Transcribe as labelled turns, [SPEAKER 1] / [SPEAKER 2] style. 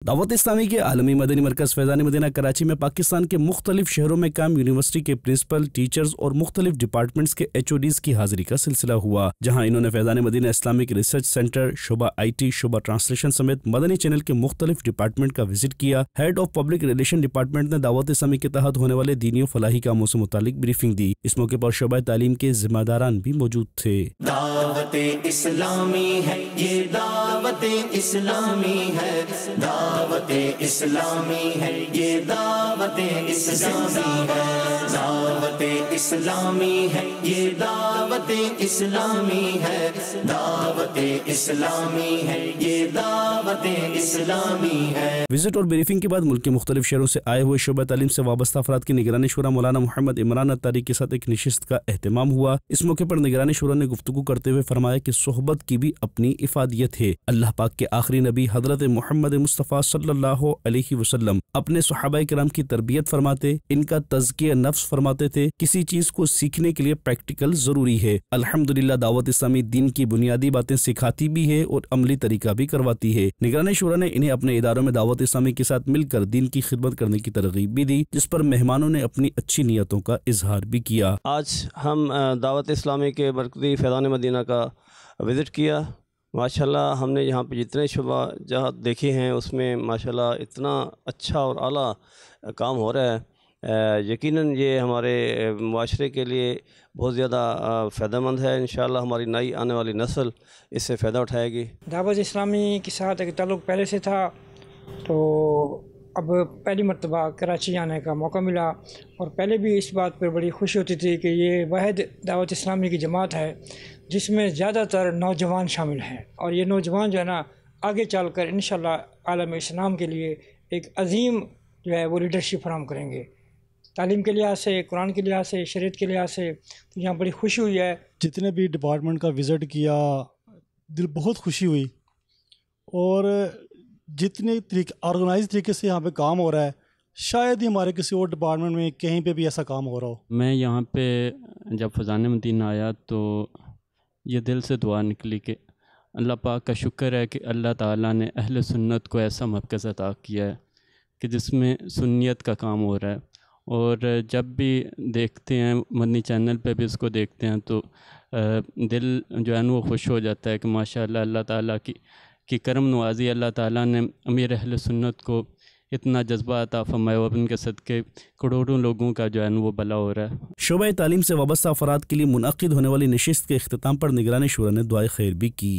[SPEAKER 1] दावत इस्लामी के आलमी मदनी मरकज़ फैज़ान मदीना कराची में पाकिस्तान के मुख्तलिफ शहरों में काम यूनिवर्सिटी के प्रिंसिपल, टीचर्स और मुख्तलिफ डिपार्टमेंट्स के HODs की हाजिरी का सिलसिला हुआ, जहां इन्होंने Faizan Madina Islamic research centre, शुबा IT, शुबा ट्रांसलेशन समेत मदनी चैनल के मुख्तलिफ डिपार्टमेंट का विजिट किया। Head of public relation department ने दावत इस्लामी के तहत होने वाले दीनी और फलाही कामों से मुतालिक ब्रीफिंग दी। इस मौके पर शुबा तालीम के जिम्मेदारान भी मौजूद थे।
[SPEAKER 2] दावत इस्लामी है ये, दावत इस्लामी है, दावत इस्लामी है ये, दावत इस्लामी है, दावत इस्लामी है ये, दावत इस्लामी है, दावत इस्लामी है ये, दावत इस्लामी है।
[SPEAKER 1] विजिट और ब्रीफिंग के बाद मुल्क के मुख्तलिफ शहरों से आए हुए शुबा तालीम से वाबस्ता अफराद की निगरानी शुरा मौलाना मोहम्मद इमरान अत्तारी के साथ एक नशिस्त का एहतमाम हुआ। इस मौके पर निगरानी शुरा ने गुफ्तगू करते हुए फरमाया कि सोहबत की भी अपनी इफादियत है। अल्लाह पाक के आखिरी नबी हजरत मोहम्मद मुस्तफ़ा सल्लल्लाहु अलैहि वसल्लम अपने सहाबाए किराम की तरबियत फरमाते, इनका तज़किया नफ्स फरमाते थे। किसी चीज को सीखने के लिए प्रैक्टिकल जरूरी है। अल्हम्दुलिल्लाह दावत इस्लामी दीन की बुनियादी बातें सिखाती भी है और अमली तरीका भी करवाती है। निगरानी शुरा ने इन्हें अपने इदारों में दावत इस्लामी के साथ मिलकर दीन की खिदमत करने की तरगीब भी दी, जिस पर मेहमानों ने अपनी अच्छी नीयतों का इजहार भी किया।
[SPEAKER 3] आज हम दावत इस्लामी के मरकज़ी फैज़ान मदीना का विज़िट किया। माशाल्लाह हमने यहाँ पे जितने शुबा जहाँ देखे हैं उसमें माशाल्लाह इतना अच्छा और आला काम हो रहा है। यकीनन ये हमारे माशरे के लिए बहुत ज़्यादा फ़ायदेमंद है। इंशाअल्लाह हमारी नई आने वाली नस्ल इससे फ़ायदा उठाएगी।
[SPEAKER 4] दावत इस्लामी के साथ एक ताल्लुक़ पहले से था, तो अब पहली मरतबा कराची आने का मौका मिला और पहले भी इस बात पर बड़ी खुशी होती थी कि ये वाहिद दावत इस्लामी की जमात है जिसमें ज़्यादातर नौजवान शामिल हैं और ये नौजवान जो है ना आगे चलकर इंशाअल्लाह आलम इस्लाम के लिए एक अजीम जो है वो लीडरशिप फराहम करेंगे। तालीम के लिहाज से, कुरान के लिहाज से, शरीयत के लिहाज से, तो यहाँ बड़ी खुशी हुई है।
[SPEAKER 5] जितने भी डिपार्टमेंट का विज़िट किया दिल बहुत खुशी हुई और जितने ऑर्गेनाइज तरीके से यहाँ पे काम हो रहा है शायद ही हमारे किसी और डिपार्टमेंट में कहीं पे भी ऐसा काम हो रहा हो।
[SPEAKER 6] मैं यहाँ पे जब फैज़ान मदीना आया तो ये दिल से दुआ निकली कि अल्लाह पाक का शुक्र है कि अल्लाह ताला ने अहले सुन्नत को ऐसा मरकज़ अता किया है कि जिसमें सुन्नियत का काम हो रहा है। और जब भी देखते हैं मदनी चैनल पे भी इसको देखते हैं तो दिल जो है वो खुश हो जाता है कि माशाअल्लाह अल्लाह ताला की करम नवाज़ी, अल्लाह ताला ने अमीर अहले सुन्नत को इतना जज्बा अता फरमाया और उनके सदक़े करोड़ों लोगों का जो है वो भला हो रहा है।
[SPEAKER 1] शोबा तालीम से वाबस्ता अफराद के लिए मुनअक़िद होने वाली नशिस्त के इख्तिताम पर निगरानी शुरा ने दुआए खैर भी की।